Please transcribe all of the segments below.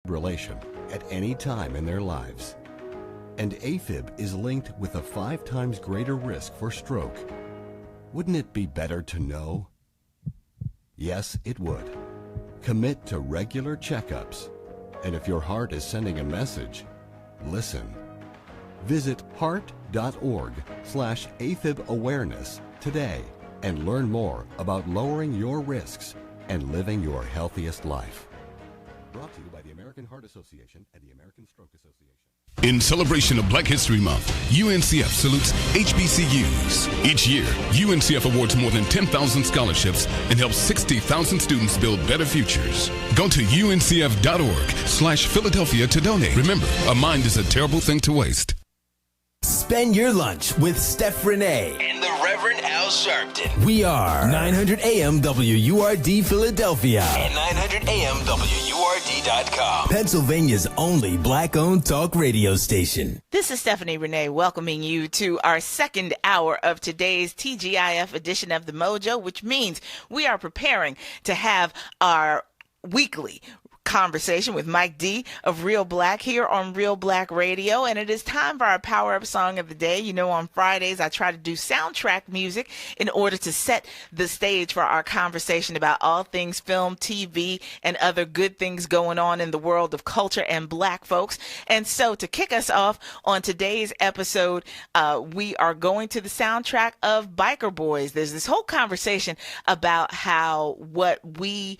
relation at any time in their lives. And AFib is linked with a 5 times greater risk for stroke. Wouldn't it be better to know? Yes, it would. Commit to regular checkups. And if your heart is sending a message, listen. Visit heart.org/AFib awareness today and learn more about lowering your risks and living your healthiest life. Brought to you by the American Heart Association and the American Stroke Association. In celebration of Black History Month, UNCF salutes HBCUs. Each year, UNCF awards more than 10,000 scholarships and helps 60,000 students build better futures. Go to uncf.org/Philadelphia to donate. Remember, a mind is a terrible thing to waste. Spend your lunch with Steph Renee and the Reverend Al Sharpton. We are 900 AM WURD Philadelphia and 900 AM WURD.com. Pennsylvania's only Black-owned talk radio station. This is Stephanie Renee welcoming you to our second hour of today's TGIF edition of The Mojo, which means we are preparing to have our weekly conversation with Mike D of Reelblack here on Reelblack Radio, and it is time for our Power Up Song of the Day. You know, on Fridays I try to do soundtrack music in order to set the stage for our conversation about all things film, TV, and other good things going on in the world of culture and Black folks. And so to kick us off on today's episode, we are going to the soundtrack of Biker Boyz. There's this whole conversation about how what we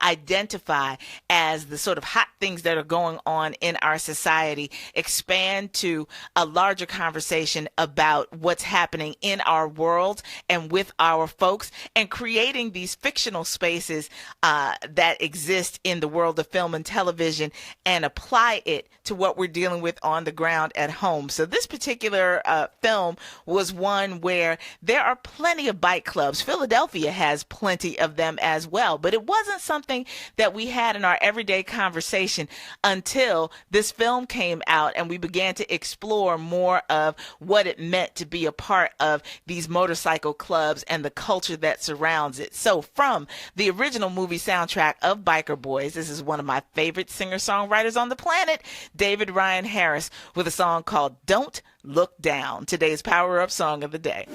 identify as the sort of hot things that are going on in our society expand to a larger conversation about what's happening in our world and with our folks, and creating these fictional spaces that exist in the world of film and television and apply it to what we're dealing with on the ground at home. So this particular film was one where there are plenty of bike clubs. Philadelphia has plenty of them as well, but it wasn't something that we had in our everyday conversation until this film came out and we began to explore more of what it meant to be a part of these motorcycle clubs and the culture that surrounds it. So from the original movie soundtrack of Biker Boyz, this is one of my favorite singer-songwriters on the planet, David Ryan Harris, with a song called Don't Look Down, today's Power Up Song of the Day.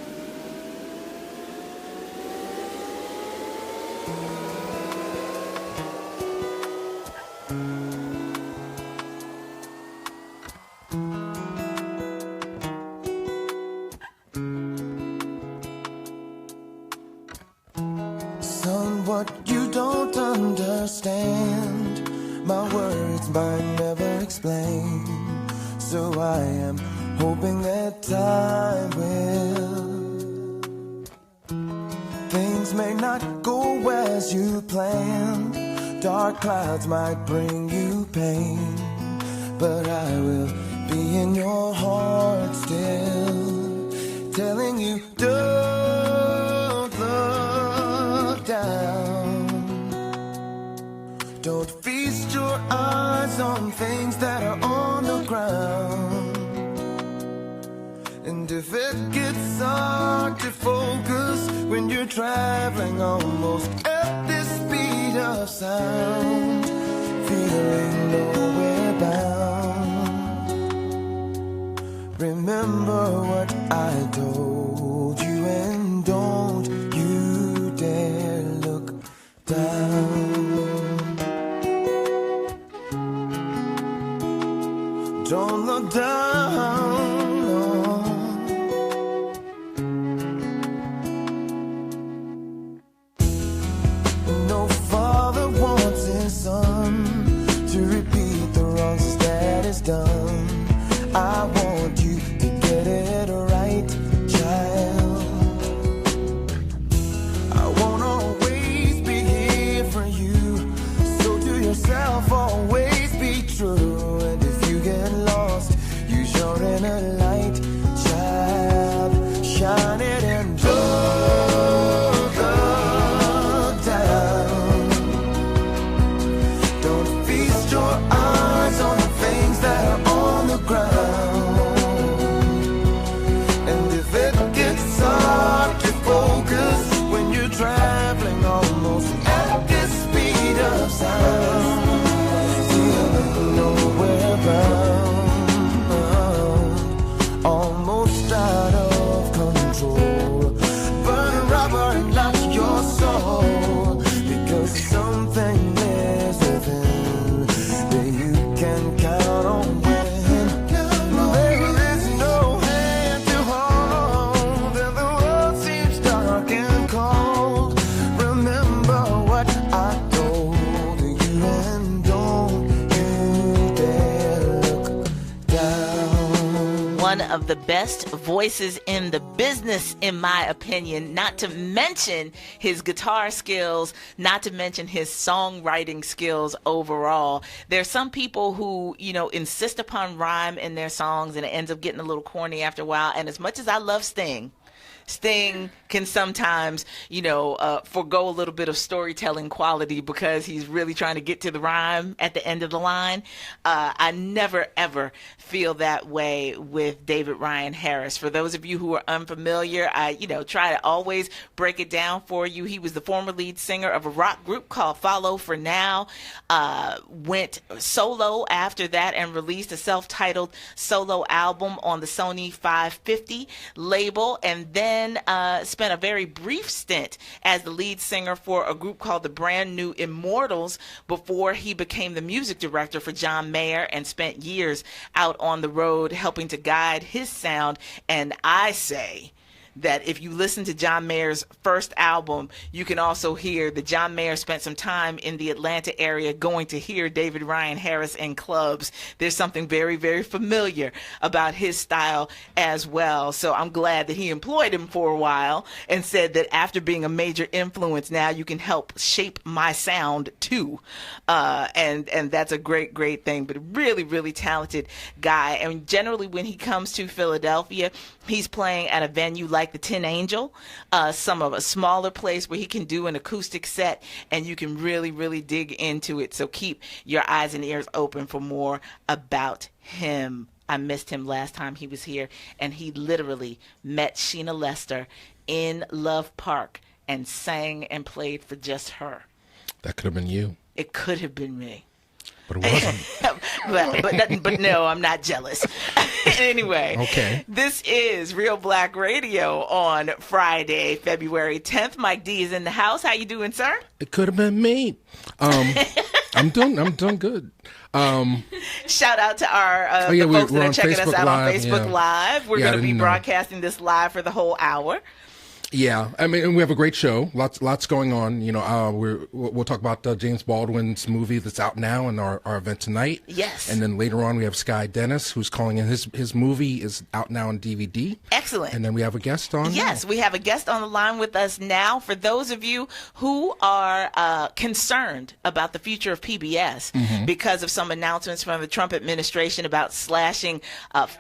Son, what you don't understand, my words might never explain. So I am hoping that time will. Things may not go as you planned. Dark clouds might bring you pain, but I will be in your heart still, telling you don't look down. Don't feast your eyes on things that are on the ground. And if it gets hard to focus when you're traveling almost at the speed of sound, feeling nowhere bound, remember what I told you, and don't you dare look down. Don't look down, no. No father wants his son to repeat the wrongs that is done. I want you to get it right, child. I won't always be here for you, so to yourself always be true. And if you get lost, you sure in a of the best voices in the business, in my opinion, not to mention his guitar skills, not to mention his songwriting skills overall. There are some people who, insist upon rhyme in their songs, and it ends up getting a little corny after a while. And as much as I love Sting can sometimes, forego a little bit of storytelling quality because he's really trying to get to the rhyme at the end of the line. I never, ever feel that way with David Ryan Harris. For those of you who are unfamiliar, I, try to always break it down for you. He was the former lead singer of a rock group called Follow for Now, went solo after that and released a self-titled solo album on the Sony 550 label, and then spent a very brief stint as the lead singer for a group called the Brand New Immortals before he became the music director for John Mayer and spent years out on the road helping to guide his sound. And I say that if you listen to John Mayer's first album, you can also hear that John Mayer spent some time in the Atlanta area going to hear David Ryan Harris in clubs. There's something very, very familiar about his style as well. So I'm glad that he employed him for a while and said that after being a major influence, now you can help shape my sound too. And that's a great, great thing. But a really, really talented guy. And generally when he comes to Philadelphia, he's playing at a venue like the Tin Angel, some of a smaller place where he can do an acoustic set, and you can really, really dig into it. So keep your eyes and ears open for more about him. I missed him last time he was here, and he literally met Sheena Lester in Love Park and sang and played for just her. That could have been you. It could have been me. But it wasn't. but no, I'm not jealous. Anyway, okay. This is Reelblack Radio on Friday, February 10th. Mike D is in the house. How you doing, sir? It could have been me. I'm doing good. Shout out to our the folks that are checking us out on Facebook Live. We're going to be broadcasting this live for the whole hour. Yeah, I mean, and we have a great show. Lots going on. We'll talk about James Baldwin's movie that's out now and our event tonight. Yes. And then later on we have Skye Dennis, who's calling in. His movie is out now on DVD. Excellent. And then we have a guest on. Yes, we have a guest on the line with us now. For those of you who are concerned about the future of PBS because of some announcements from the Trump administration about slashing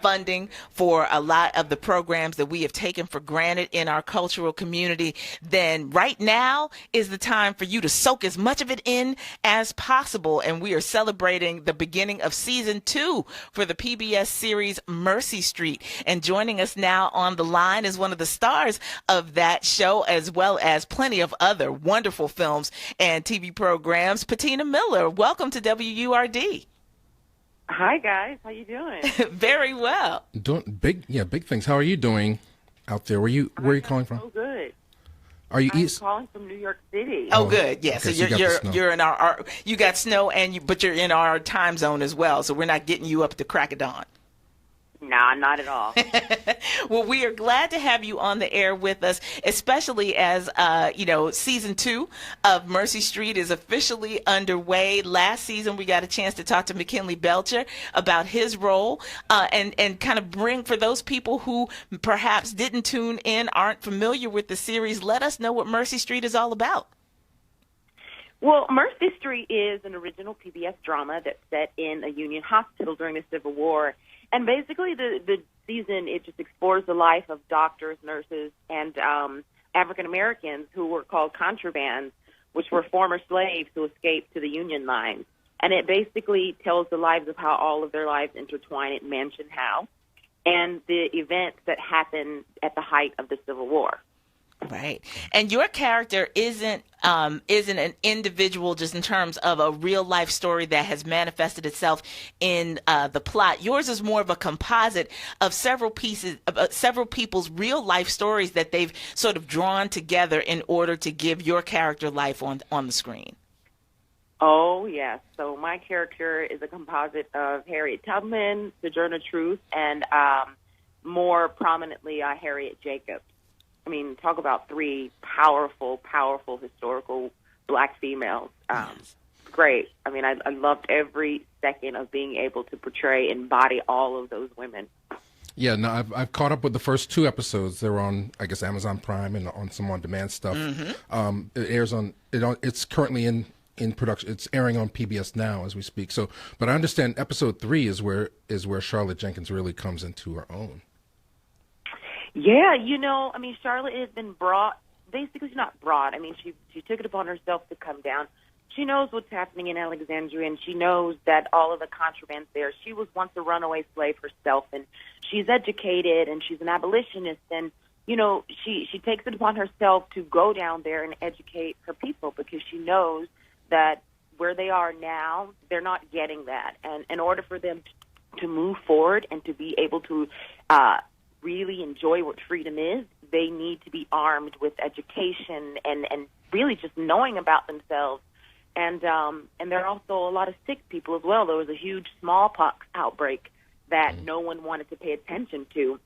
funding for a lot of the programs that we have taken for granted in our cultural community, then right now is the time for you to soak as much of it in as possible. And we are celebrating the beginning of season 2 for the PBS series Mercy Street. And joining us now on the line is one of the stars of that show, as well as plenty of other wonderful films and TV programs, Patina Miller. Welcome to WURD. Hi guys, how you doing? Very well. Doing big things. How are you doing out there? Where are you calling from? So good. Are you I'm east? calling from New York City. Oh, good. Yeah. Okay, so so you're in our you got snow but you're in our time zone as well. So we're not getting you up to crack of dawn. Nah, not at all. Well, we are glad to have you on the air with us, especially as, season 2 of Mercy Street is officially underway. Last season, we got a chance to talk to McKinley Belcher about his role and kind of bring, for those people who perhaps didn't tune in, aren't familiar with the series, let us know what Mercy Street is all about. Well, Mercy Street is an original PBS drama that's set in a Union hospital during the Civil War. And basically the season, it just explores the life of doctors, nurses, and African-Americans who were called contrabands, which were former slaves who escaped to the Union lines. And it basically tells the lives of how all of their lives intertwine at Mansion House and the events that happened at the height of the Civil War. Right. And your character isn't an individual just in terms of a real life story that has manifested itself in the plot. Yours is more of a composite of several people's real life stories that they've sort of drawn together in order to give your character life on the screen. Oh, yes. So my character is a composite of Harriet Tubman, Sojourner Truth, and more prominently Harriet Jacobs. I mean, talk about 3 powerful historical black females. Great. I mean, I loved every second of being able to embody all of those women. Yeah, no, I've caught up with the first 2 episodes. They're on, I guess, Amazon Prime and on some on-demand stuff. It airs on. It's currently in production. It's airing on PBS now as we speak. So, but I understand episode 3 is where Charlotte Jenkins really comes into her own. Yeah, I mean, Charlotte has been brought. Basically, she's not brought. I mean, she took it upon herself to come down. She knows what's happening in Alexandria, and she knows that all of the contraband's there. She was once a runaway slave herself, and she's educated, and she's an abolitionist, and, she takes it upon herself to go down there and educate her people because she knows that where they are now, they're not getting that. And in order for them to move forward and to be able to really enjoy what freedom is, they need to be armed with education and really just knowing about themselves. And there are also a lot of sick people as well. There was a huge smallpox outbreak that no one wanted to pay attention to.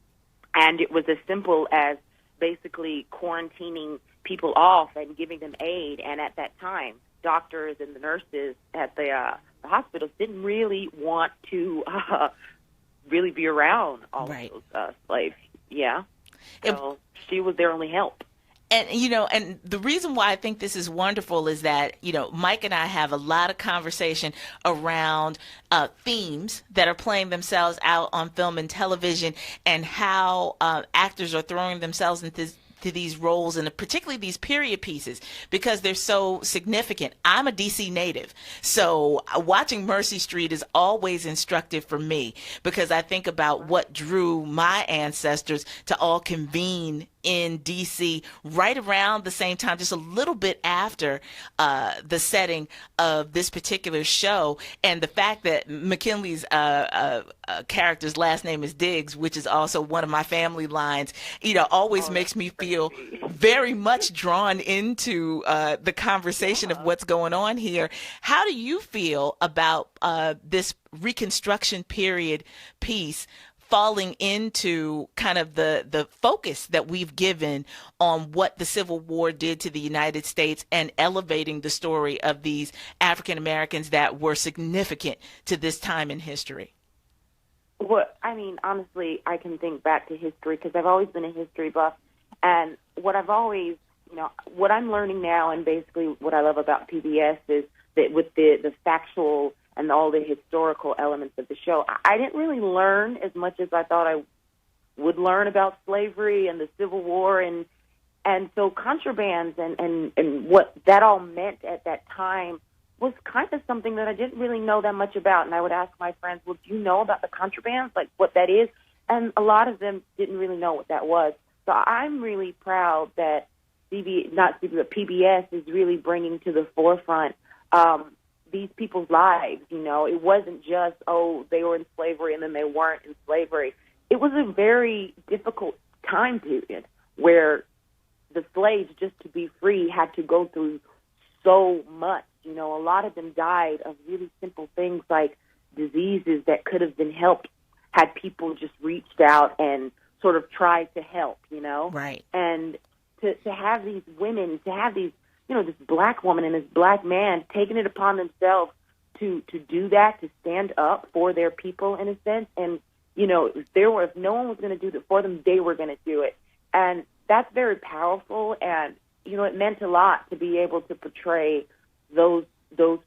And it was as simple as basically quarantining people off and giving them aid. And at that time, doctors and the nurses at the hospitals didn't really want to really be around all of those slaves. Yeah. So she was their only help. And, and the reason why I think this is wonderful is that, Mike and I have a lot of conversation around themes that are playing themselves out on film and television and how actors are throwing themselves into these roles, and particularly these period pieces, because they're so significant. I'm a DC native, so watching Mercy Street is always instructive for me because I think about what drew my ancestors to all convene in DC right around the same time, just a little bit after the setting of this particular show. And the fact that McKinley's character's last name is Diggs, which is also one of my family lines, always makes me feel very much drawn into the conversation of what's going on here. How do you feel about this Reconstruction period piece falling into kind of the focus that we've given on what the Civil War did to the United States and elevating the story of these African Americans that were significant to this time in history? Well, I mean, honestly, I can think back to history because I've always been a history buff. And what I've always, what I'm learning now and basically what I love about PBS is that with the factual and all the historical elements of the show, I didn't really learn as much as I thought I would learn about slavery and the Civil War. And so contrabands and what that all meant at that time was kind of something that I didn't really know that much about. And I would ask my friends, well, do you know about the contrabands, like what that is? And a lot of them didn't really know what that was. So I'm really proud that PBS is really bringing to the forefront these people's lives. It wasn't just, they were in slavery and then they weren't in slavery. It was a very difficult time period where the slaves, just to be free, had to go through so much. A lot of them died of really simple things like diseases that could have been helped had people just reached out and sort of tried to help, Right. And to have these women, to have these, this black woman and this black man taking it upon themselves to do that, to stand up for their people in a sense. And, if no one was going to do it for them, they were going to do it. And that's very powerful. And, it meant a lot to be able to portray those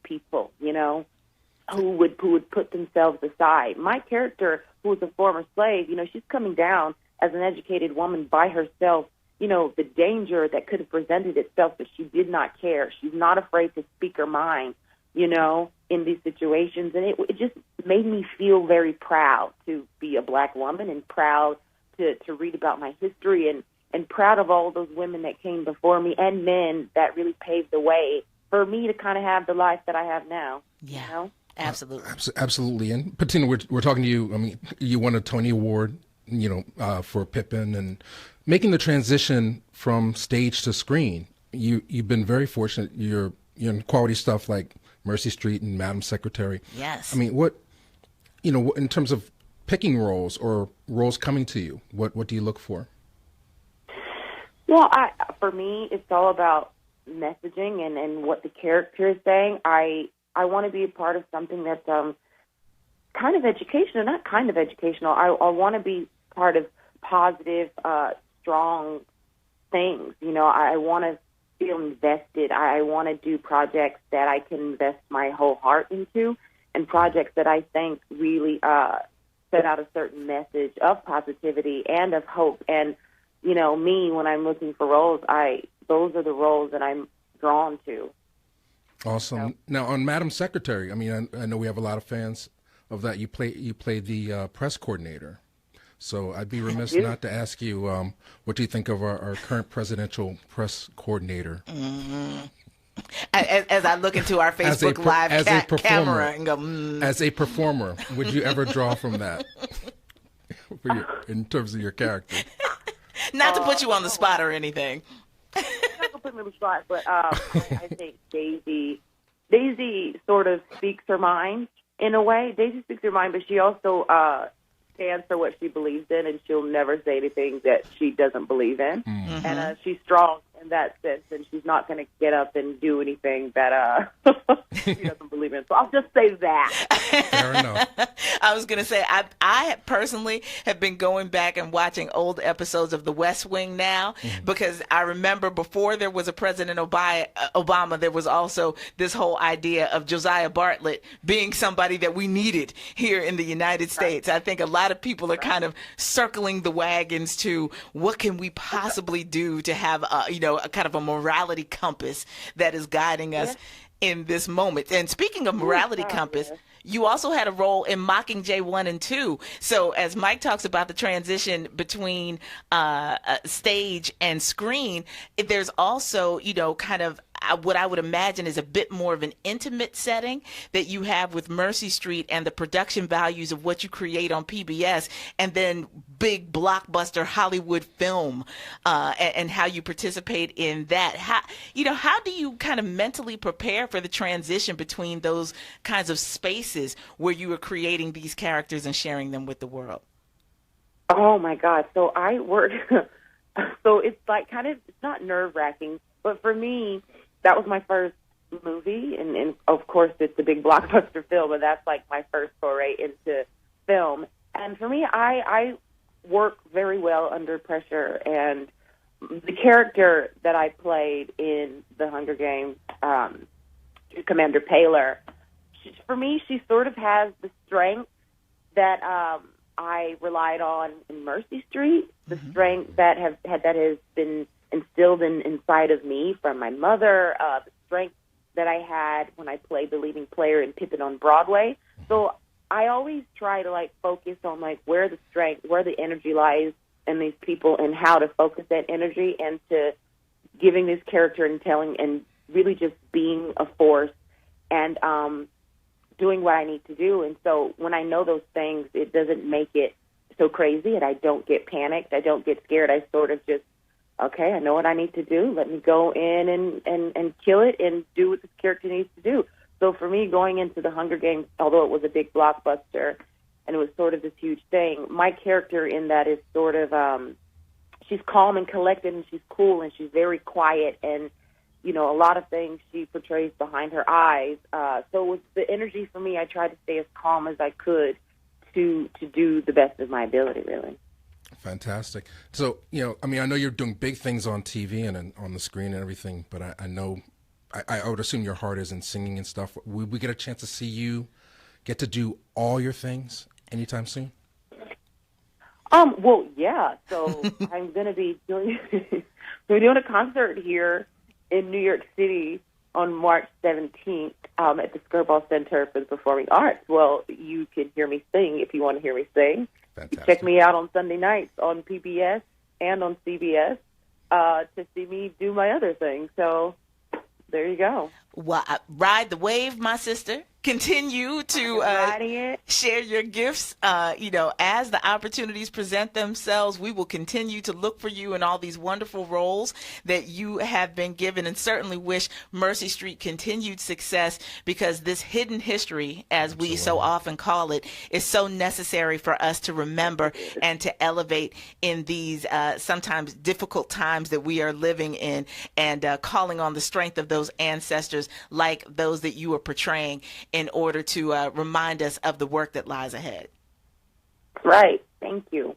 people, who would put themselves aside. My character, who was a former slave, she's coming down as an educated woman by herself, the danger that could have presented itself, but she did not care. She's not afraid to speak her mind, in these situations. And it just made me feel very proud to be a black woman and proud to read about my history and proud of all those women that came before me and men that really paved the way for me to kind of have the life that I have now. Yeah, absolutely. Absolutely. And Patina, we're talking to you. I mean, you won a Tony Award, for Pippin, and making the transition from stage to screen. You've been very fortunate. You're in quality stuff like Mercy Street and Madam Secretary. Yes. I mean, what in terms of picking roles or roles coming to you, what do you look for? Well, for me, it's all about messaging and what the character is saying. I want to be a part of something that's kind of educational, not kind of educational. I want to be part of positive, strong things. You know, I want to feel invested. I want to do projects that I can invest my whole heart into, and projects that I think really set out a certain message of positivity and of hope. And, you know, me, when I'm looking for roles, those are the roles that I'm drawn to. Awesome. Now, on Madam Secretary, I mean, I know we have a lot of fans of that. You played the press coordinator. So I'd be remiss not to ask you, what do you think of our current presidential press coordinator? Mm-hmm. As I look into our Facebook Live camera and go, As a performer, would you ever draw from that in terms of your character? Not to put you on the spot or anything. Not to put me on the spot, but I think Daisy sort of speaks her mind in a way. Daisy speaks her mind, but she also stands for what she believes in, and she'll never say anything that she doesn't believe in. Mm-hmm. And she's strong in that sense, and she's not going to get up and do anything that she doesn't believe in. So I'll just say that. Fair enough. I was going to say, I personally have been going back and watching old episodes of The West Wing now, because I remember before there was a President Obama, there was also this whole idea of Josiah Bartlett being somebody that we needed here in the United States. I think a lot of people are kind of circling the wagons to what can we possibly do to have a kind of a morality compass that is guiding us in this moment. And speaking of morality compass, you also had a role in Mockingjay 1 and 2. So as Mike talks about the transition between stage and screen, there's also, kind of what I would imagine is a bit more of an intimate setting that you have with Mercy Street and the production values of what you create on PBS, and then big blockbuster Hollywood film and how you participate in that. How do you kind of mentally prepare for the transition between those kinds of spaces where you are creating these characters and sharing them with the world? Oh my God. So I work, so it's like it's not nerve-wracking, but for me, that was my first movie, and of course it's a big blockbuster film, and that's like my first foray into film. And for me, I work very well under pressure, and the character that I played in The Hunger Games, Commander Paler, for me, she sort of has the strength that I relied on in Mercy Street, the strength that has been instilled inside of me from my mother, the strength that I had when I played the leading player in Pippin on Broadway. So I always try to focus on where the strength, where the energy lies in these people, and how to focus that energy into giving this character and telling, and really just being a force and doing what I need to do. And so when I know those things, it doesn't make it so crazy, and I don't get panicked. I don't get scared. I sort of just, okay, I know what I need to do. Let me go in and kill it and do what this character needs to do. So for me, going into The Hunger Games, although it was a big blockbuster and it was sort of this huge thing, my character in that is sort of, she's calm and collected, and she's cool, and she's very quiet, and, a lot of things she portrays behind her eyes. So with the energy for me, I tried to stay as calm as I could to do the best of my ability, really. Fantastic. So, I know you're doing big things on TV and on the screen and everything, but I know, I would assume your heart is in singing and stuff. Will we get a chance to see you get to do all your things anytime soon? Well, yeah. So I'm going to be doing a concert here in New York City on March 17th at the Skirball Center for the Performing Arts. Well, you can hear me sing if you want to hear me sing. Fantastic. Check me out on Sunday nights on PBS and on CBS to see me do my other things. So there you go. Well, ride the wave, my sister. Continue to share your gifts. As the opportunities present themselves, we will continue to look for you in all these wonderful roles that you have been given, and certainly wish Mercy Street continued success, because this hidden history, as we so often call it, is so necessary for us to remember and to elevate in these sometimes difficult times that we are living in, and calling on the strength of those ancestors like those that you are portraying in order to remind us of the work that lies ahead. Right. Thank you.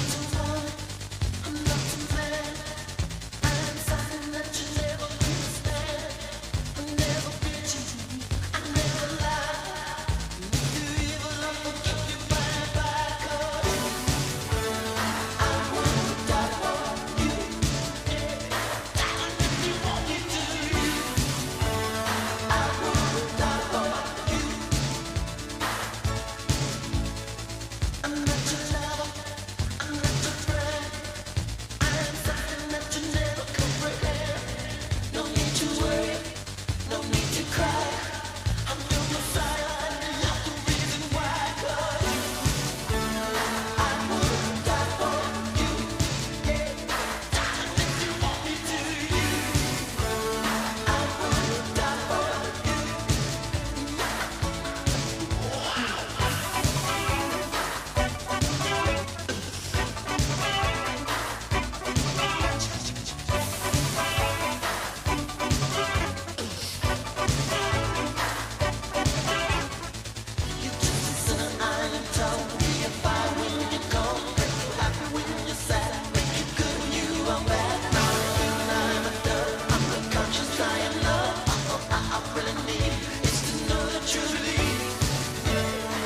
I'm not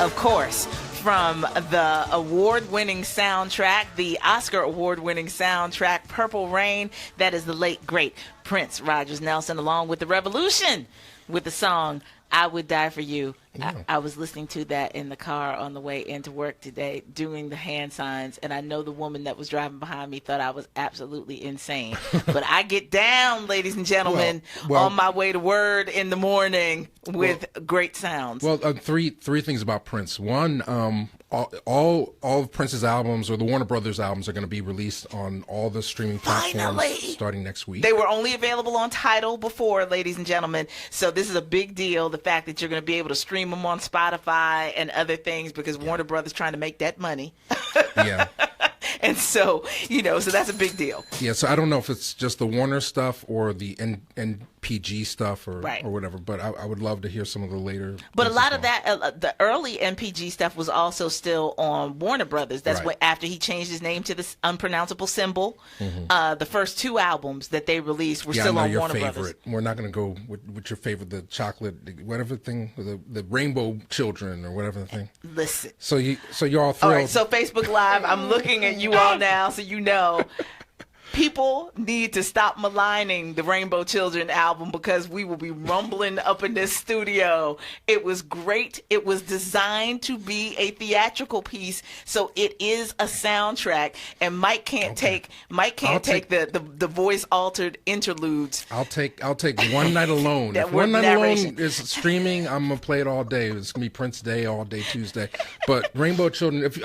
of course, from the award-winning soundtrack, the Oscar award-winning soundtrack, Purple Rain. That is the late, great Prince Rogers Nelson, along with The Revolution, with the song I Would Die For You. Yeah. I was listening to that in the car on the way into work today, doing the hand signs, and I know the woman that was driving behind me thought I was absolutely insane. But I get down, ladies and gentlemen, on my way to Word in the morning with great sounds. Well, three things about Prince. One, all of Prince's albums, or the Warner Brothers albums, are going to be released on all the streaming platforms starting next week. They were only available on Tidal before, ladies and gentlemen, so this is a big deal, the fact that you're going to be able to stream them on Spotify and other things, because Warner Brothers trying to make that money. Yeah. And so, so that's a big deal. Yeah, so I don't know if it's just the Warner stuff or the NPG stuff or whatever, but I would love to hear some of the later. But a lot of that, the early NPG stuff was also still on Warner Brothers. That's what, after he changed his name to this unpronounceable symbol, the first two albums that they released were still on Warner Brothers. We're not going to go with your favorite, the chocolate, whatever thing, the Rainbow Children or whatever the thing. Listen. So you're all thrilled. All right, so Facebook Live, I'm looking at you all now, so you know. People need to stop maligning the Rainbow Children album, because we will be rumbling up in this studio. It was great. It was designed to be a theatrical piece, so it is a soundtrack. And Mike can't take the voice altered interludes. I'll take One Night Alone. If One Night Alone is streaming, I'm gonna play it all day. It's gonna be Prince Day all day Tuesday. But Rainbow Children, if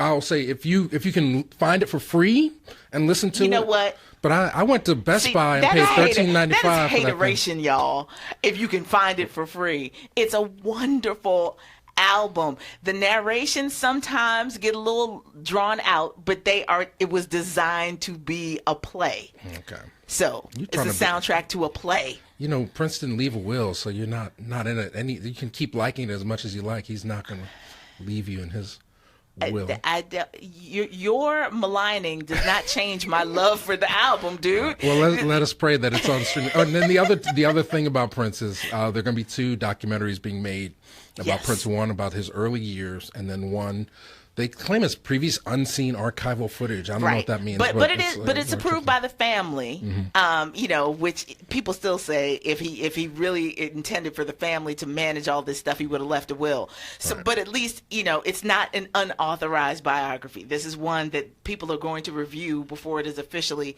you can find it for free and listen to it. You know what? But I went to Best Buy and paid $13.95. That is hateration, y'all. If you can find it for free, it's a wonderful album. The narrations sometimes get a little drawn out, but it was designed to be a play. Okay. So it's a soundtrack to a play. Prince didn't leave a will, so you're not in it. You can keep liking it as much as you like. He's not going to leave you in his will. Your maligning does not change my love for the album, dude. Well, let us pray that it's on streaming. Oh, and then the other thing about Prince is there are going to be two documentaries being made about Prince. One about his early years, and then one they claim it's previous unseen archival footage. I don't know what that means. But it's approved by the family. Which people still say if he really intended for the family to manage all this stuff, he would have left a will. So, but at least it's not an unauthorized biography. This is one that people are going to review before it is officially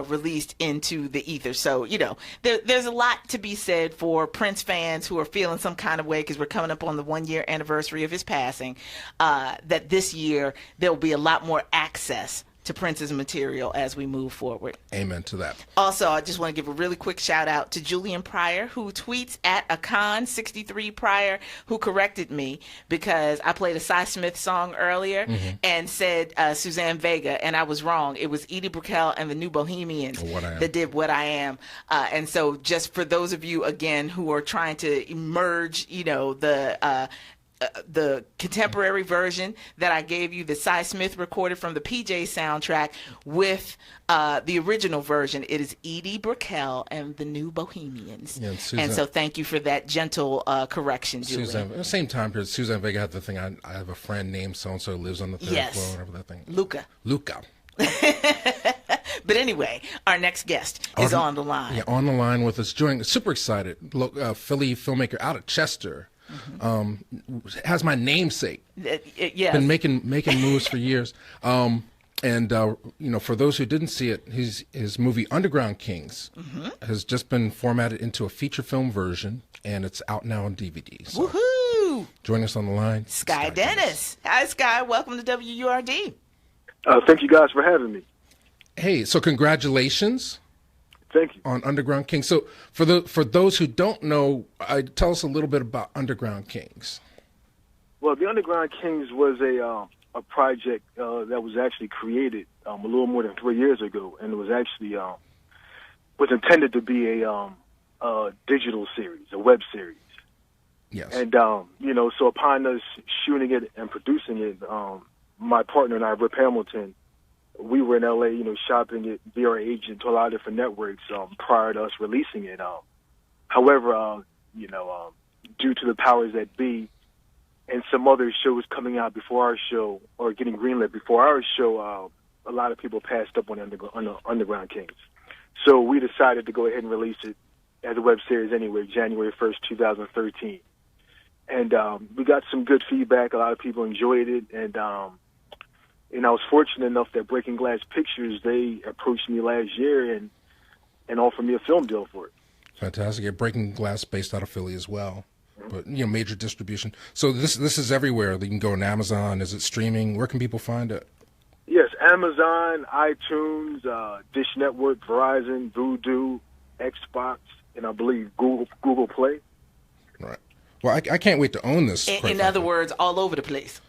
released into the ether. So there's a lot to be said for Prince fans who are feeling some kind of way, because we're coming up on the 1-year anniversary of his passing. That this year there'll be a lot more access to Prince's material as we move forward. Amen to that. Also, I just want to give a really quick shout out to Julian Pryor, who tweets at Akon63 Pryor, who corrected me because I played a Cy Smith song earlier and said Suzanne Vega, and I was wrong. It was Edie Brickell and the New Bohemians that did What I Am. And so just for those of you, again, who are trying to merge, the contemporary version that I gave you, that Cy Smith recorded from the PJ soundtrack, with the original version, it is Edie Brickell and the New Bohemians. Yeah, and so thank you for that gentle correction, Julie. At the same time period, Suzanne Vega had the thing, I have a friend named so-and-so lives on the third floor, whatever that thing. Luca. But anyway, our next guest is on the line. Yeah, on the line with us, super excited. Philly filmmaker out of Chester. Has my namesake. Been making moves for years. For those who didn't see it, his movie Underground Kings has just been formatted into a feature film version, and it's out now on DVD. So woohoo! Join us on the line, Skye Dennis. Hi, Skye. Welcome to WURD. Thank you guys for having me. Hey, so congratulations. Thank you. On Underground Kings. So for those who don't know, tell us a little bit about Underground Kings. Well, the Underground Kings was a project that was actually created a little more than 3 years ago, and it was actually was intended to be a digital series, a web series. Yes. And so upon us shooting it and producing it, my partner and I, Rip Hamilton, we were in L.A., shopping it via our agent to a lot of different networks prior to us releasing it. However, due to the powers that be, and some other shows coming out before our show or getting greenlit before our show, a lot of people passed up on the Underground Kings. So we decided to go ahead and release it as a web series anyway, January 1st, 2013. And we got some good feedback. A lot of people enjoyed it. And I was fortunate enough that Breaking Glass Pictures, they approached me last year and offered me a film deal for it. Fantastic. Yeah, Breaking Glass based out of Philly as well. But, major distribution. So this is everywhere. You can go on Amazon. Is it streaming? Where can people find it? Yes, Amazon, iTunes, Dish Network, Verizon, Vudu, Xbox, and I believe Google Play. Right. Well, I can't wait to own this. In other words, all over the place.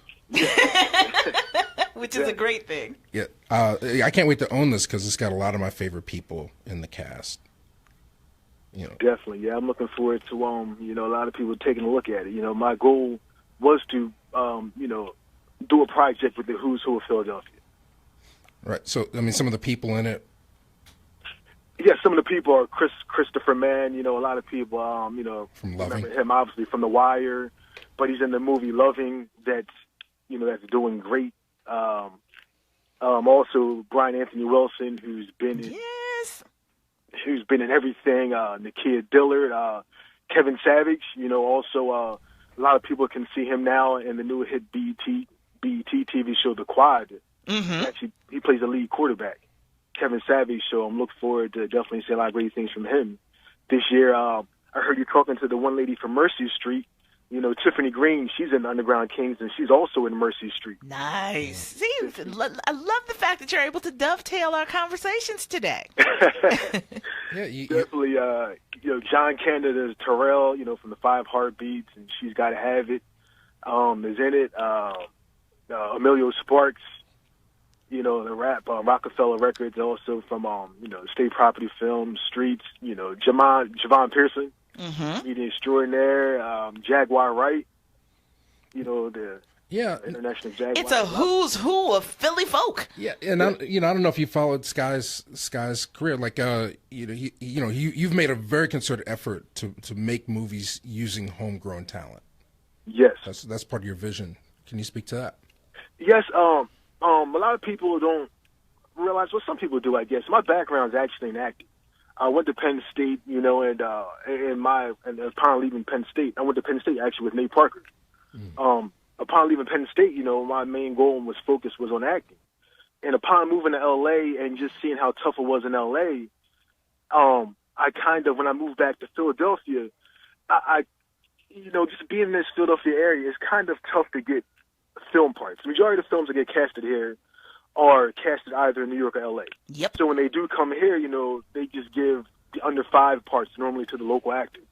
Which is a great thing. Yeah. I can't wait to own this because it's got a lot of my favorite people in the cast. Definitely, yeah. I'm looking forward to a lot of people taking a look at it. My goal was to do a project with the who's who of Philadelphia. Right. So some of the people in it. Yeah, some of the people are Christopher Mann. A lot of people from Loving. Remember him obviously from The Wire, but he's in the movie Loving. That's doing great. Also Brian Anthony Wilson, who's been in everything. Nakia Dillard, Kevin Savage. Also a lot of people can see him now in the new hit BET TV show The Quad. Mm-hmm. Actually, he plays the lead quarterback, Kevin Savage. So I'm looking forward to definitely seeing a lot of great things from him this year. I heard you talking to the one lady from Mercy Street. Tiffany Green, she's in the Underground Kings, and she's also in Mercy Street. Nice. See, I love the fact that you're able to dovetail our conversations today. Definitely, John Canada's Terrell, from the 5 Heartbeats, and She's Gotta Have It, is in it. Emilio Sparks, the rap, Rockefeller Records, also from, State Property Films, Streets, Javon Pearson. Mm-hmm. Media extraordinaire, Jaguar Wright, the international Jaguar. It's a who's who of Philly folk. Yeah, and I don't know if you followed Skye's career. Like, you've made a very concerted effort to make movies using homegrown talent. Yes, that's part of your vision. Can you speak to that? Yes. A lot of people don't realize. Well, some people do, I guess. My background is actually in acting. I went to Penn State, and upon leaving Penn State, I went to Penn State actually with Nate Parker. Upon leaving Penn State, my main goal and focus was on acting. And upon moving to LA and just seeing how tough it was in LA, I kind of, when I moved back to Philadelphia, I just being in this Philadelphia area, it's kind of tough to get film parts. The majority of the films that get casted here are casted either in New York or L.A. Yep. So when they do come here, they just give the under 5 parts normally to the local actors.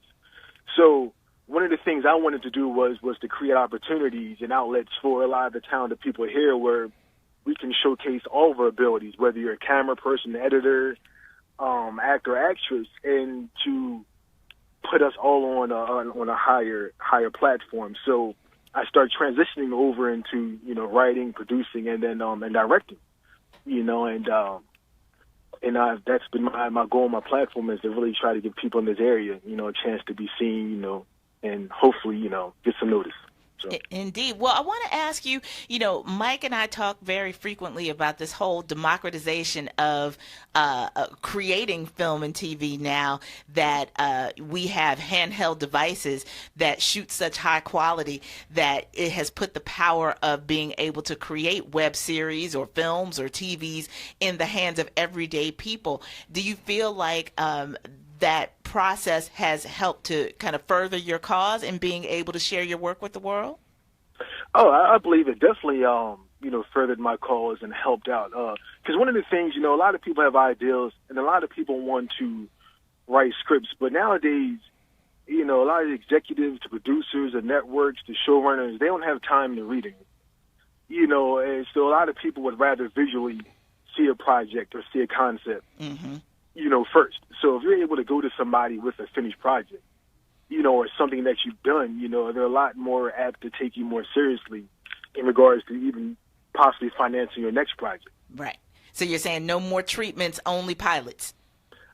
So one of the things I wanted to do was to create opportunities and outlets for a lot of the talented people here where we can showcase all of our abilities, whether you're a camera person, editor, actor, actress, and to put us all on a higher platform. So I started transitioning over into, writing, producing, and then and directing, that's been my goal, my platform is to really try to give people in this area, a chance to be seen, and hopefully, get some notice. So. Indeed. Well, I want to ask you, Mike and I talk very frequently about this whole democratization of creating film and TV now that we have handheld devices that shoot such high quality that it has put the power of being able to create web series or films or TVs in the hands of everyday people. Do you feel like that process has helped to kind of further your cause in being able to share your work with the world? Oh, I believe it definitely, furthered my cause and helped out. Because one of the things, a lot of people have ideas and a lot of people want to write scripts. But nowadays, a lot of the executives, the producers, the networks, the showrunners, they don't have time to read it. And so a lot of people would rather visually see a project or see a concept. Mm-hmm. First. So if you're able to go to somebody with a finished project, or something that you've done, they're a lot more apt to take you more seriously in regards to even possibly financing your next project. Right. So you're saying no more treatments, only pilots.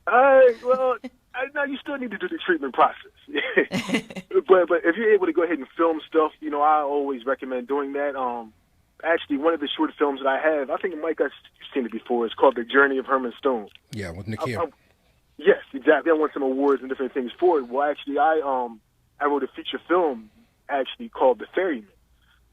Well, No, you still need to do the treatment process. but if you're able to go ahead and film stuff, I always recommend doing that. Actually, one of the short films that I have, I think Mike, you've seen it before. It's called The Journey of Herman Stone. Yeah, with Nakia. Yes, exactly. I won some awards and different things for it. Well, actually, I wrote a feature film actually called The Ferryman.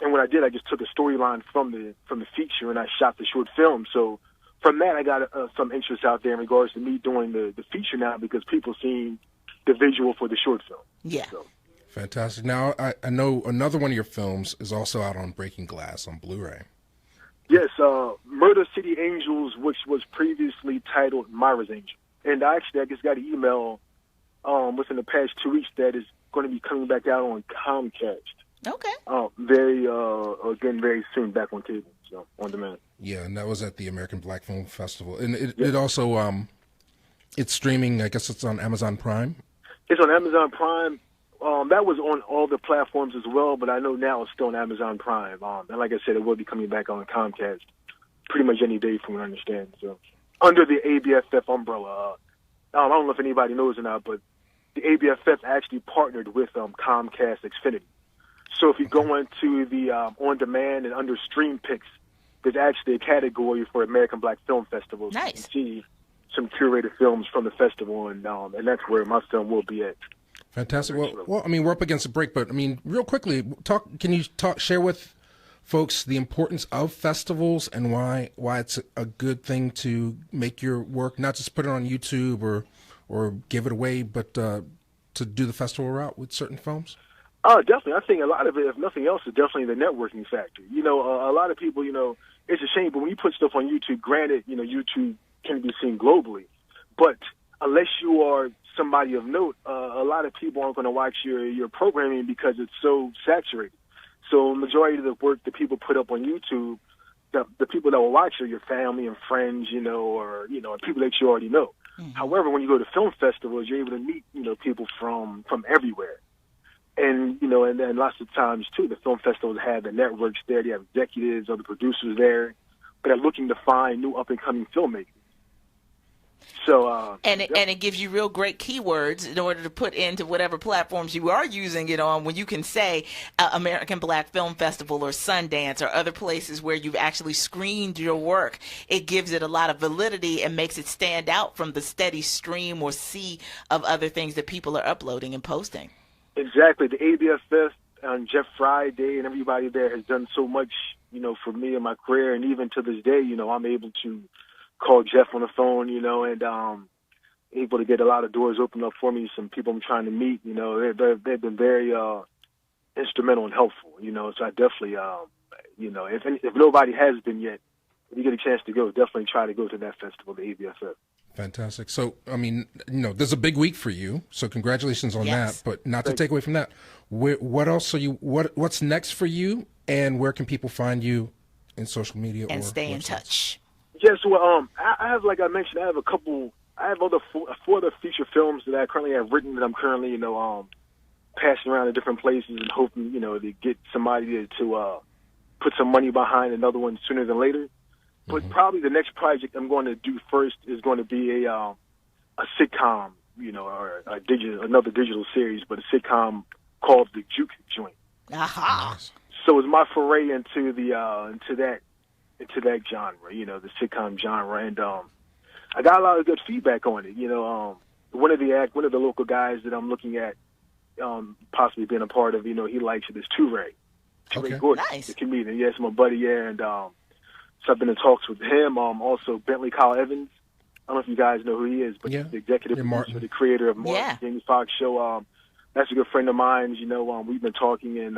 And what I did, I just took a storyline from the feature and I shot the short film. So from that, I got some interest out there in regards to me doing the feature now because people seen the visual for the short film. Yeah. So. Fantastic. Now, I know another one of your films is also out on Breaking Glass on Blu-ray. Yes, Murder City Angels, which was previously titled Myra's Angel. And I just got an email within the past 2 weeks that is going to be coming back out on Comcast. Okay. Very soon back on cable, so on demand. Yeah, and that was at the American Black Film Festival. And it also, it's streaming, I guess it's on Amazon Prime? It's on Amazon Prime. That was on all the platforms as well, but I know now it's still on Amazon Prime. And like I said, it will be coming back on Comcast pretty much any day from what I understand. So under the ABFF umbrella. I don't know if anybody knows or not, but the ABFF actually partnered with Comcast Xfinity. So if you go into the on-demand and under Stream Picks, there's actually a category for American Black Film Festival. Nice. So you can see some curated films from the festival, and that's where my film will be at. Fantastic. Well, I mean, we're up against a break, but I mean, real quickly, can you share with folks the importance of festivals and why it's a good thing to make your work, not just put it on YouTube or give it away, but to do the festival route with certain films? Definitely. I think a lot of it, if nothing else, is definitely the networking factor. A lot of people, it's a shame, but when you put stuff on YouTube, granted, YouTube can be seen globally, but unless you are somebody of note, a lot of people aren't going to watch your programming because it's so saturated. So majority of the work that people put up on YouTube, the people that will watch are your family and friends, or people that you already know. Mm-hmm. However, when you go to film festivals, you're able to meet, people from everywhere. And, and then lots of times, too, the film festivals have the networks there. They have executives, other producers there. But they're looking to find new up-and-coming filmmakers. So, and it gives you real great keywords in order to put into whatever platforms you are using it on. When you can say American Black Film Festival or Sundance or other places where you've actually screened your work, it gives it a lot of validity and makes it stand out from the steady stream or sea of other things that people are uploading and posting. Exactly. The ABFF and Jeff Friday and everybody there has done so much, for me in my career. And even to this day, I'm able to call Jeff on the phone, and able to get a lot of doors opened up for me. Some people I'm trying to meet, they've been very instrumental and helpful, So I definitely, if nobody has been yet, if you get a chance to go, definitely try to go to that festival, the ABFF. Fantastic. So, I mean, there's a big week for you. So congratulations on that. But not to take away from that, what else are you? What's next for you, and where can people find you in social media and or stay in websites? touch? Yes, well, I have, like I mentioned, I have other four other feature films that I currently have written that I'm currently, passing around to different places and hoping, to get somebody to put some money behind another one sooner than later. But probably the next project I'm going to do first is going to be a sitcom, or another digital series, but a sitcom called The Juke Joint. Aha! Nice. So it's my foray into that genre, the sitcom genre, and I got a lot of good feedback on it. One of the local guys that I'm looking at possibly being a part of, he likes it, is Toure Gordon, nice. the comedian. Yes, my buddy, and so I've been in talks with him. Also, Bentley Kyle Evans. I don't know if you guys know who he is, but he's the executive producer, the creator of Martin, Jamie Foxx Show. That's a good friend of mine. We've been talking and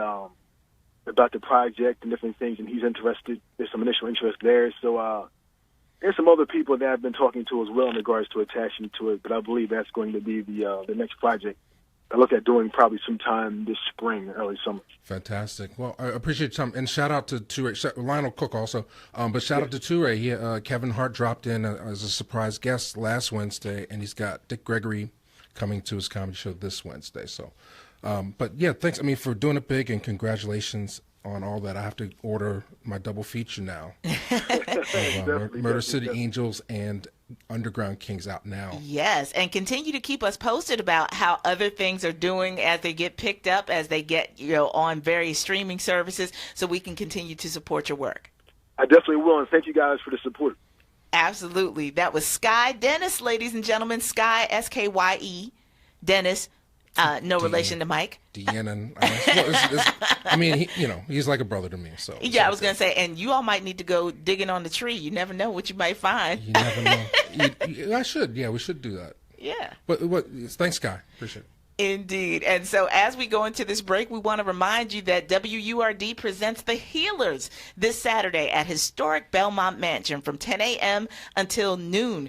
about the project and different things, and he's interested. There's some initial interest there. So there's some other people that I've been talking to as well in regards to attaching to it, but I believe that's going to be the next project I look at doing probably sometime this spring, early summer. Fantastic. Well, I appreciate your time. And shout out to Toure, Lionel Cook also. But shout out to Toure. Kevin Hart dropped in as a surprise guest last Wednesday, and he's got Dick Gregory coming to his comedy show this Wednesday. So, but yeah, thanks. I mean, for doing it big, and congratulations on all that. I have to order my double feature now. Murder City Angels and Underground Kings out now. Yes, and continue to keep us posted about how other things are doing as they get picked up, as they get, on various streaming services, so we can continue to support your work. I definitely will, and thank you guys for the support. Absolutely. That was Skye Dennis, ladies and gentlemen. Skye, Skye. Dennis, no relation to Mike. Deanna. He's like a brother to me. So yeah, I was going to say, and you all might need to go digging on the tree. You never know what you might find. You never know. I should. Yeah, we should do that. Yeah. But thanks, Skye. Appreciate it. Indeed. And so as we go into this break, we want to remind you that WURD presents The Healers this Saturday at historic Belmont Mansion from 10 a.m. until noon.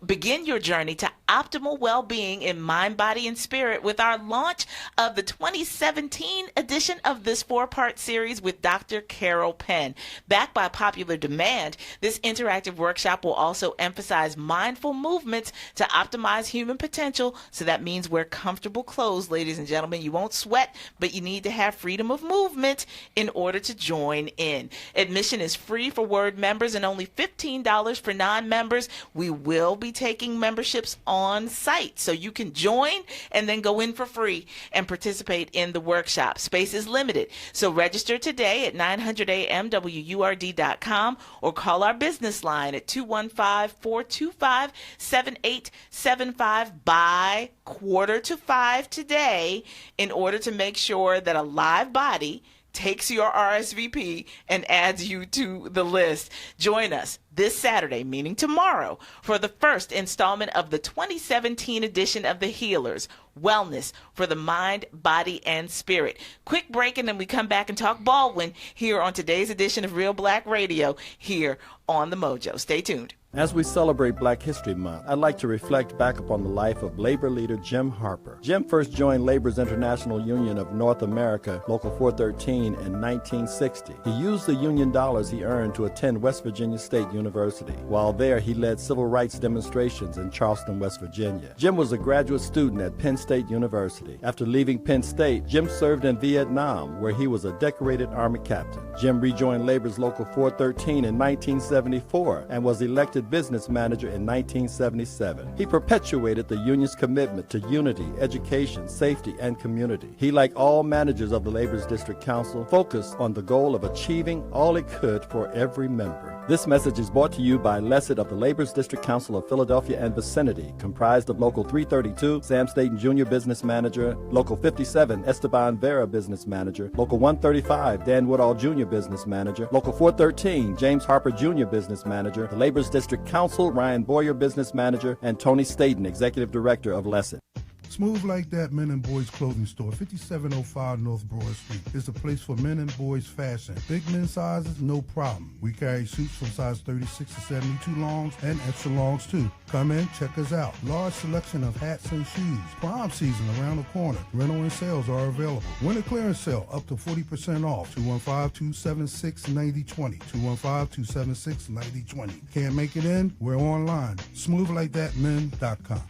Begin your journey to optimal well-being in mind, body, and spirit with our launch of the 2017 edition of this 4-part series with Dr. Carol Penn. Backed by popular demand, this interactive workshop will also emphasize mindful movements to optimize human potential. So that means we're comfortable clothes, ladies and gentlemen. You won't sweat, but you need to have freedom of movement in order to join in. Admission is free for Word members and only $15 for non-members. We will be taking memberships on site, so you can join and then go in for free and participate in the workshop. Space is limited, so register today at 900amwurd.com or call our business line at 215-425-7875 by 4:45 today in order to make sure that a live body takes your RSVP and adds you to the list. Join us this Saturday, meaning tomorrow, for the first installment of the 2017 edition of The Healers, Wellness for the Mind, Body, and Spirit. Quick break, and then we come back and talk Baldwin here on today's edition of Reelblack Radio here on The Mojo. Stay tuned. As we celebrate Black History Month, I'd like to reflect back upon the life of labor leader Jim Harper. Jim first joined Labor's International Union of North America, Local 413, in 1960. He used the union dollars he earned to attend West Virginia State University. While there, he led civil rights demonstrations in Charleston, West Virginia. Jim was a graduate student at Penn State University. After leaving Penn State, Jim served in Vietnam, where he was a decorated Army captain. Jim rejoined Labor's Local 413 in 1974 and was elected business manager in 1977. He perpetuated the union's commitment to unity, education, safety, and community. He, like all managers of the Labor's District Council, focused on the goal of achieving all it could for every member. This message is brought to you by Lesset of the Labor's District Council of Philadelphia and vicinity, comprised of Local 332, Sam Staten Jr. Business Manager, Local 57, Esteban Vera Business Manager, Local 135, Dan Woodall Jr. Business Manager, Local 413, James Harper Jr. Business Manager, the Labor's District Council, Ryan Boyer Business Manager, and Tony Staten, Executive Director of Lesset. Smooth Like That Men and Boys Clothing Store, 5705 North Broad Street. It's a place for men and boys fashion. Big men sizes, no problem. We carry suits from size 36 to 72 longs and extra longs too. Come in, check us out. Large selection of hats and shoes. Prom season around the corner. Rental and sales are available. Winter clearance sale up to 40% off. 215-276-9020. 215-276-9020. Can't make it in? We're online. SmoothLikeThatMen.com.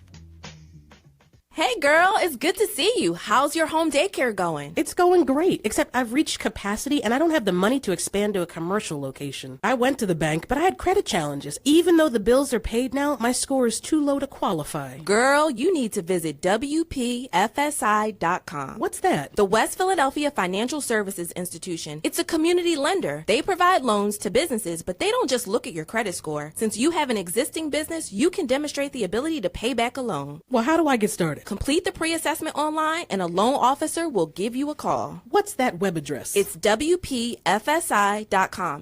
Hey girl, it's good to see you. How's your home daycare going? It's going great, except I've reached capacity and I don't have the money to expand to a commercial location. I went to the bank, but I had credit challenges. Even though the bills are paid now, my score is too low to qualify. Girl, you need to visit WPFSI.com. What's that? The West Philadelphia Financial Services Institution. It's a community lender. They provide loans to businesses, but they don't just look at your credit score. Since you have an existing business, you can demonstrate the ability to pay back a loan. Well, how do I get started? Complete the pre-assessment online and a loan officer will give you a call. What's that web address? It's WPFSI.com.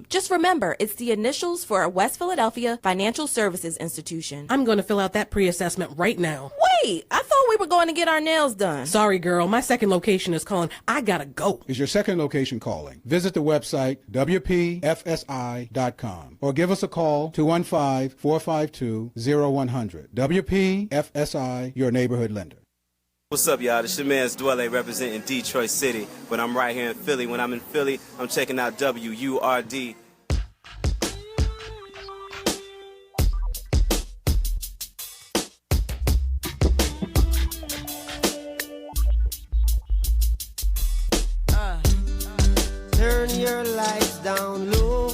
Just remember, it's the initials for a West Philadelphia Financial Services Institution. I'm going to fill out that pre-assessment right now. Wait, I thought we were going to get our nails done. Sorry, girl. My second location is calling. I gotta go. Is your second location calling? Visit the website WPFSI.com or give us a call 215-452-0100. WPFSI, your neighborhood lender. What's up, y'all? This your man's Dwelle representing Detroit City, but I'm right here in Philly. When I'm in Philly, I'm checking out WURD. Turn your lights down low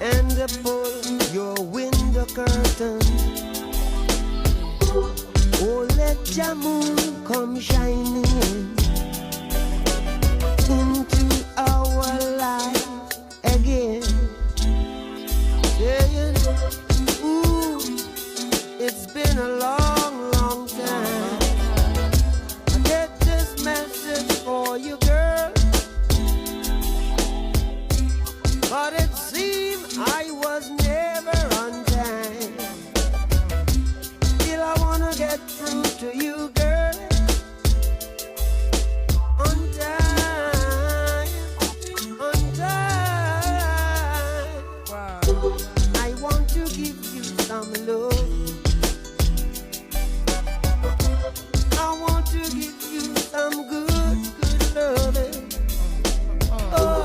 and you pull your window curtain. Oh, let your moon come shining into our life again. Saying, ooh, it's been a long, long time. I get this message for you, girl. But it seemed I was never on time. Still I wanna get through to you, girl. On time, on time. Wow. I want to give you some love. I want to give you some good, good loving. Oh,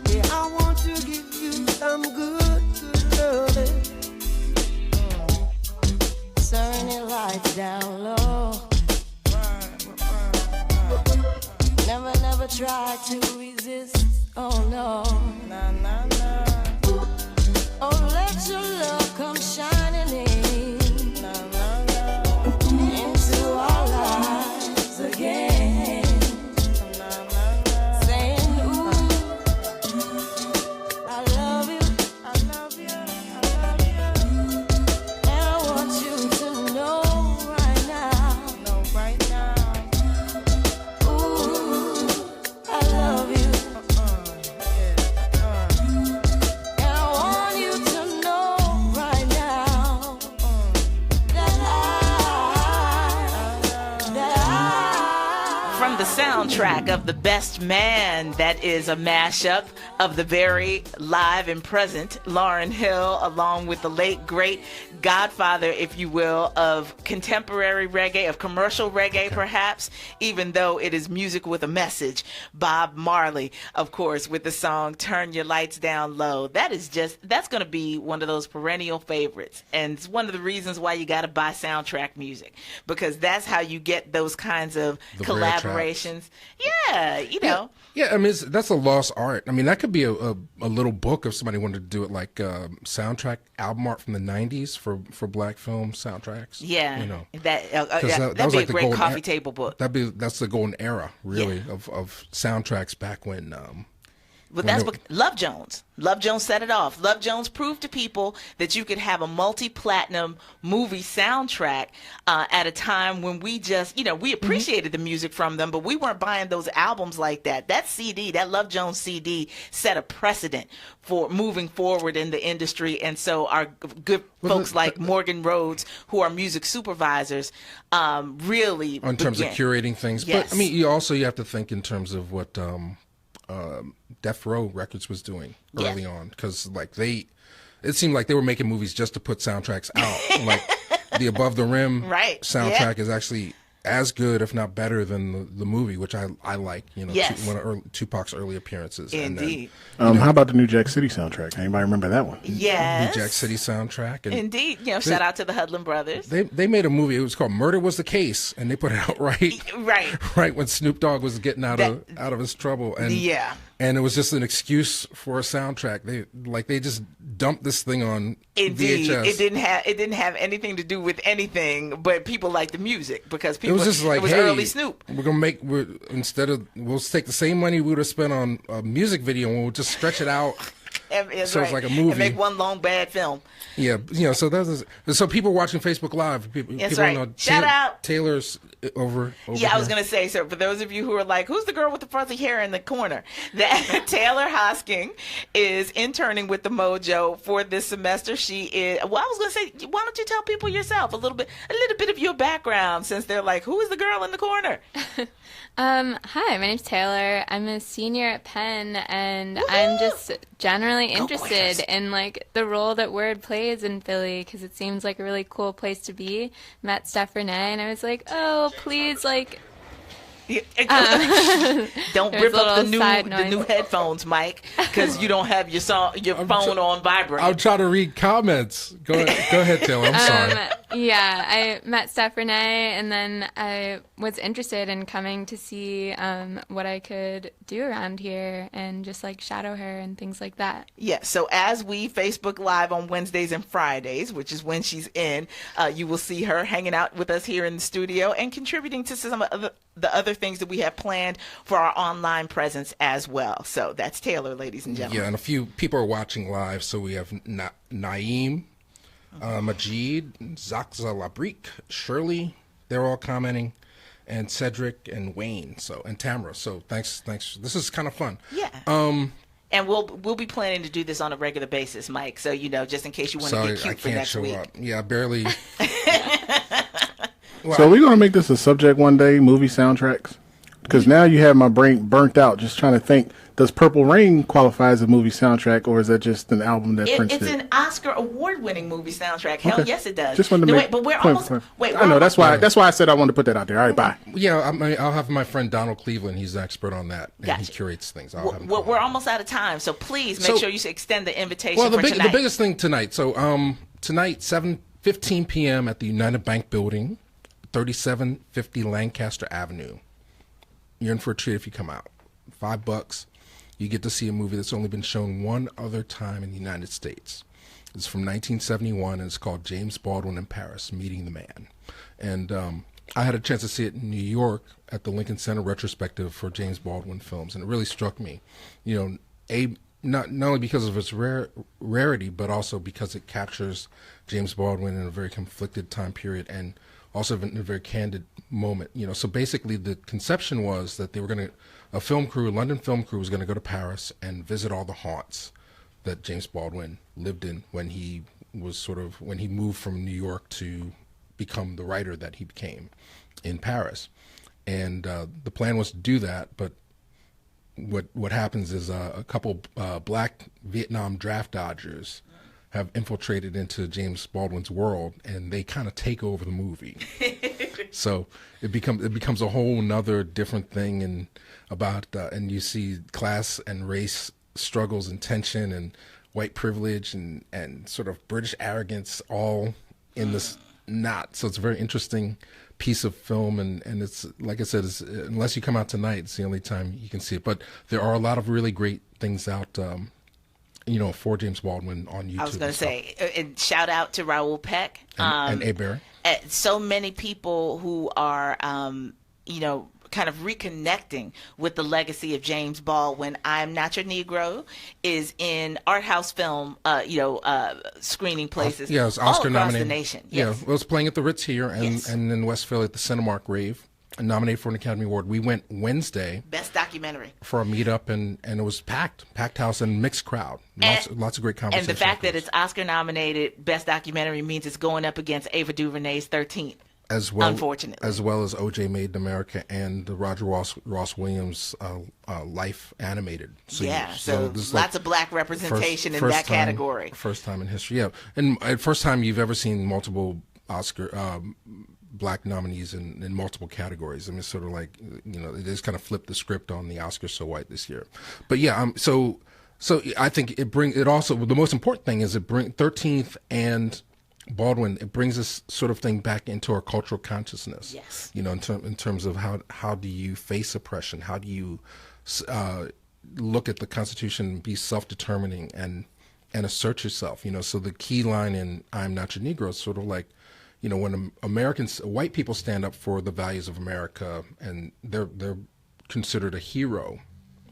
yeah, I want to give you some good, good loving. Turn your lights down low. Never, never try to resist. Oh no. Nah, nah, nah. Oh, let your love come shining in. Nah, nah, nah. Into our lives again. Nah, nah, nah. Saying, ooh, I love you. I love you. I love you. And I want you to know right now. Know right now. Ooh, I love you. And I want you to know right now that From the soundtrack of The Best Man, that is a mashup of the very live and present Lauryn Hill, along with the late, great godfather, if you will, of contemporary reggae, of commercial reggae, perhaps, even though it is music with a message, Bob Marley, of course, with the song Turn Your Lights Down Low. That's going to be one of those perennial favorites. And it's one of the reasons why you got to buy soundtrack music, because that's how you get those kinds of The rare tracks. collaborations. Yeah, you know. Yeah, I mean, that's a lost art. I mean, that could be a little book if somebody wanted to do it, like soundtrack album art from the 90s for black film soundtracks. Yeah, you know, that'd was be like a great coffee table book. That's the golden era, really, of soundtracks back when. But that's what Love Jones. Love Jones set it off. Love Jones proved to people that you could have a multi-platinum movie soundtrack at a time when we just, we appreciated the music from them, but we weren't buying those albums like that. That CD, that Love Jones CD, set a precedent for moving forward in the industry. And so our good folks like Morgan Rhodes, who are music supervisors, really in terms of curating things. Yes. But I mean, you have to think in terms of what Death Row Records was doing early on, because it seemed like they were making movies just to put soundtracks out. Like the Above the Rim soundtrack is actually as good, if not better, than the movie, which I like. One of Tupac's early appearances. Indeed. And then, how about the New Jack City soundtrack? Anybody remember that one? Yes. New Jack City soundtrack. And indeed. Shout out to the Hudlin brothers. They made a movie. It was called Murder Was the Case, and they put it out right when Snoop Dogg was getting out of his trouble. And and it was just an excuse for a soundtrack. They just dumped this thing on VHS. It didn't have anything to do with anything, but people liked the music because people. It was just like, it was hey, early Snoop. We'll take the same money we would have spent on a music video and we'll just stretch it out. So it's like a movie. And make one long bad film. Yeah, so so people watching Facebook Live. People right. Shout out Taylor's over. Yeah, I was gonna say, so for those of you who are like, who's the girl with the fuzzy hair in the corner? That Taylor Hosking is interning with the Mojo for this semester. She is. Well, I was gonna say, why don't you tell people yourself a little bit of your background, since they're like, who is the girl in the corner? Hi, my name's Taylor. I'm a senior at Penn, and I'm just generally interested in the role that Word plays in Philly, because it seems like a really cool place to be. Met Steph Renee, and I was like, oh, please, don't rip up the new headphones, Mike, because you don't have your phone on vibrate. I'm trying to read comments. Go ahead, Taylor. I'm sorry. Yeah, I met Steph Renee, and then I was interested in coming to see what I could do around here and just like shadow her and things like that. Yeah, so as we Facebook Live on Wednesdays and Fridays, which is when she's in, you will see her hanging out with us here in the studio and contributing to some of the other things that we have planned for our online presence as well. So that's Taylor, ladies and gentlemen. Yeah, and a few people are watching live, so we have Naeem, Majid, Zakza Labrik, Shirley, they're all commenting, and Cedric and Wayne, and Tamara. So thanks. This is kind of fun. Yeah. And we'll be planning to do this on a regular basis, Mike. So just in case you want to get cute for next week. Up. Yeah, barely. So we're gonna make this a subject one day, movie soundtracks, because now you have my brain burnt out just trying to think. Does Purple Rain qualify as a movie soundtrack, or is that just an album that Prince did? It's an Oscar award-winning movie soundtrack. Hell, yes, it does. Just wanted to make. But we're almost. Wait, I know that's why I said I wanted to put that out there. All right, bye. Yeah, I'll have my friend Donald Cleveland. He's an expert on that, and he curates things. We're almost out of time, so please make sure you extend the invitation. Well, for tonight. The biggest thing tonight. So tonight, 7:15 p.m. at the United Bank Building, 3750 Lancaster Avenue. You're in for a treat if you come out. $5. You get to see a movie that's only been shown one other time in the United States. It's from 1971, and it's called James Baldwin in Paris, Meeting the Man. And I had a chance to see it in New York at the Lincoln Center retrospective for James Baldwin films, and it really struck me. Not only because of its rarity, but also because it captures James Baldwin in a very conflicted time period and also in a very candid moment. So basically the conception was that they were going to, London film crew was going to go to Paris and visit all the haunts that James Baldwin lived in when he moved from New York to become the writer that he became in Paris. And the plan was to do that, but what happens is a couple black Vietnam draft dodgers have infiltrated into James Baldwin's world, and they kind of take over the movie. So it becomes a whole nother different thing, and and you see class and race struggles and tension and white privilege and sort of British arrogance all in this knot. So it's a very interesting piece of film, and it's, like I said, unless you come out tonight, it's the only time you can see it. But there are a lot of really great things out for James Baldwin on YouTube. I was going to say, and shout out to Raoul Peck. And A. Barry. So many people who are, kind of reconnecting with the legacy of James Baldwin. I'm Not Your Negro is in art house film, screening places Yeah, it was all Oscar across nominated. the nation. Yeah, Yes. it was playing at the Ritz here and in West Philly at the Cinemark Rave, and nominated for an Academy Award. We went Wednesday Best documentary. for a meetup, and it was packed house and mixed crowd. Lots of great conversations. And the fact that it's Oscar nominated Best Documentary means it's going up against Ava DuVernay's 13th. Unfortunately. As well as O.J. Made in America and the Roger Ross Williams Life animated. So this is lots of black representation in that category. First time in history, yeah. And first time you've ever seen multiple Oscar black nominees in multiple categories. I mean, it's sort of like, they just kind of flipped the script on the Oscars So White this year. But yeah, so I think it also, the most important thing is 13th and Baldwin, it brings this sort of thing back into our cultural consciousness. Yes. In terms of how do you face oppression? How do you look at the Constitution and be self-determining and assert yourself? So the key line in I'm Not Your Negro is sort of like, when white people stand up for the values of America and they're considered a hero,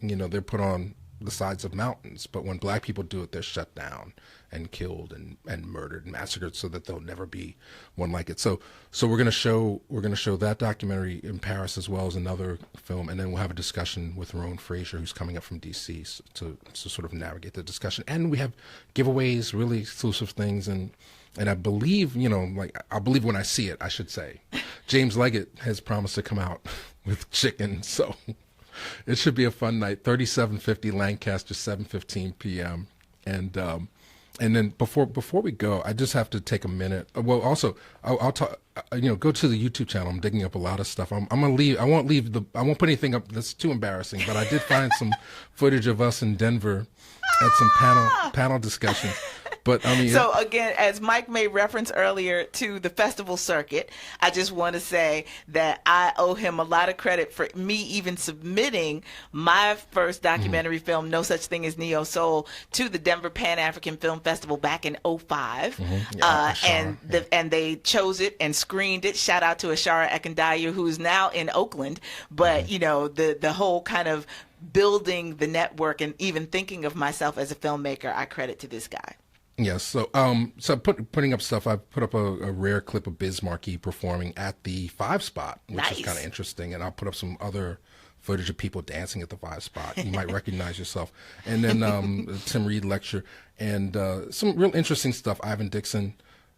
they're put on the sides of mountains. But when black people do it, they're shut down and killed and murdered and massacred, so that there'll never be one like it. So we're gonna show that documentary in Paris as well as another film, and then we'll have a discussion with Rowan Fraser, who's coming up from DC, to sort of navigate the discussion. And we have giveaways, really exclusive things, and I believe, I believe when I see it, I should say, James Leggett has promised to come out with chicken, so it should be a fun night. 3750 Lancaster, 7:15 p.m. And then before we go, I just have to take a minute. Well, also I'll talk. Go to the YouTube channel. I'm digging up a lot of stuff. I'm gonna leave. I won't put anything up that's too embarrassing. But I did find some footage of us in Denver at some panel discussions. But I mean, so again, as Mike made reference earlier to the festival circuit, I just want to say that I owe him a lot of credit for me even submitting my first documentary film, No Such Thing as Neo Soul, to the Denver Pan-African Film Festival back in 2005. And they chose it and screened it. Shout out to Ashara Ekandayo, who is now in Oakland. But, you know, the whole kind of building the network and even thinking of myself as a filmmaker, I credit to this guy. Yes. So, putting up stuff. I put up a rare clip of Biz Markie performing at the 5 Spot, which is kind of interesting. And I'll put up some other footage of people dancing at the 5 Spot. You might recognize yourself. And then Tim Reed lecture and some real interesting stuff. Ivan Dixon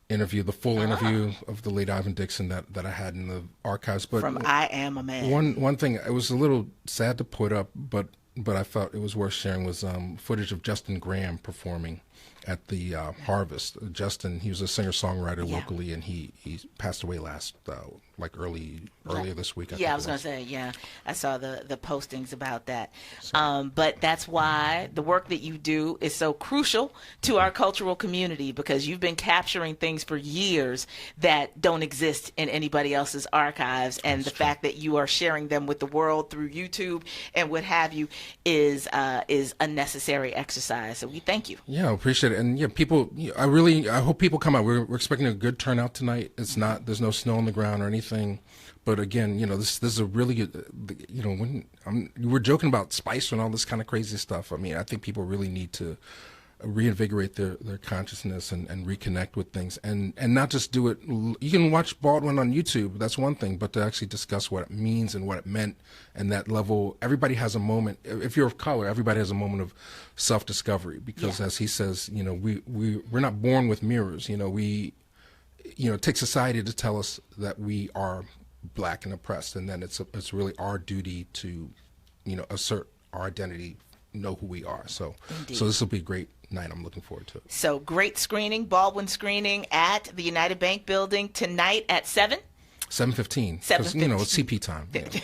interview, the full interview of the late Ivan Dixon that I had in the archives. But from I Am a Man. One thing, it was a little sad to put up, but I felt it was worth sharing, was footage of Justin Graham performing at the Harvest. Justin, he was a singer-songwriter locally, and he passed away last, earlier this week. I was going to say, I saw the postings about that. But that's why the work that you do is so crucial to our cultural community, because you've been capturing things for years that don't exist in anybody else's archives. And the fact that you are sharing them with the world through YouTube and what have you is a necessary exercise. So we thank you. Yeah, I appreciate it. And people, I hope people come out. We're expecting a good turnout tonight. There's no snow on the ground or anything. But again, this is a really good, when you were joking about Spicer and all this kind of crazy stuff. I mean, I think people really need to reinvigorate their consciousness and reconnect with things, and not just do it. You can watch Baldwin on YouTube, that's one thing, but to actually discuss what it means and what it meant, and that level. Everybody has a moment. If you're of color, everybody has a moment of self-discovery, because as he says, we're not born with mirrors. It takes society to tell us that we are black and oppressed, and then it's really our duty to assert our identity, know who we are. So this will be a great night. I'm looking forward to it. So great screening, Baldwin screening at the United Bank building tonight at 7:15. 7:15. It's CP time. Built in.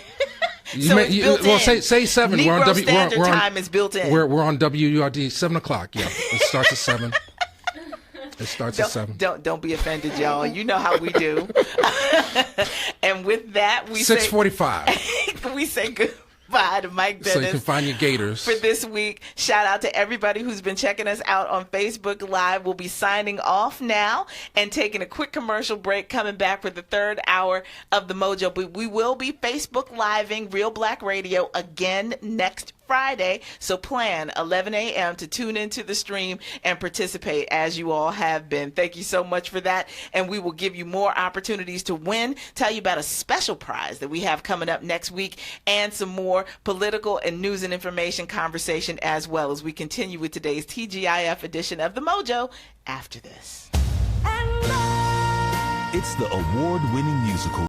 Say 7. Negro Standard Time is built in. We're on WURD 7 o'clock. Yeah, it starts at 7. It starts at 7. Don't be offended, y'all. You know how we do. And with that, we 6:45. We say goodbye to Mike Dennis. So you can find your gators for this week. Shout out to everybody who's been checking us out on Facebook Live. We'll be signing off now and taking a quick commercial break, coming back for the 3rd hour of the Mojo. But we will be Facebook Living Reelblack Radio again next Friday, so plan 11 a.m. to tune into the stream and participate, as you all have been. Thank you so much for that, and we will give you more opportunities to win, tell you about a special prize that we have coming up next week, and some more political and news and information conversation as well, as we continue with today's TGIF edition of The Mojo after this. It's the award-winning musical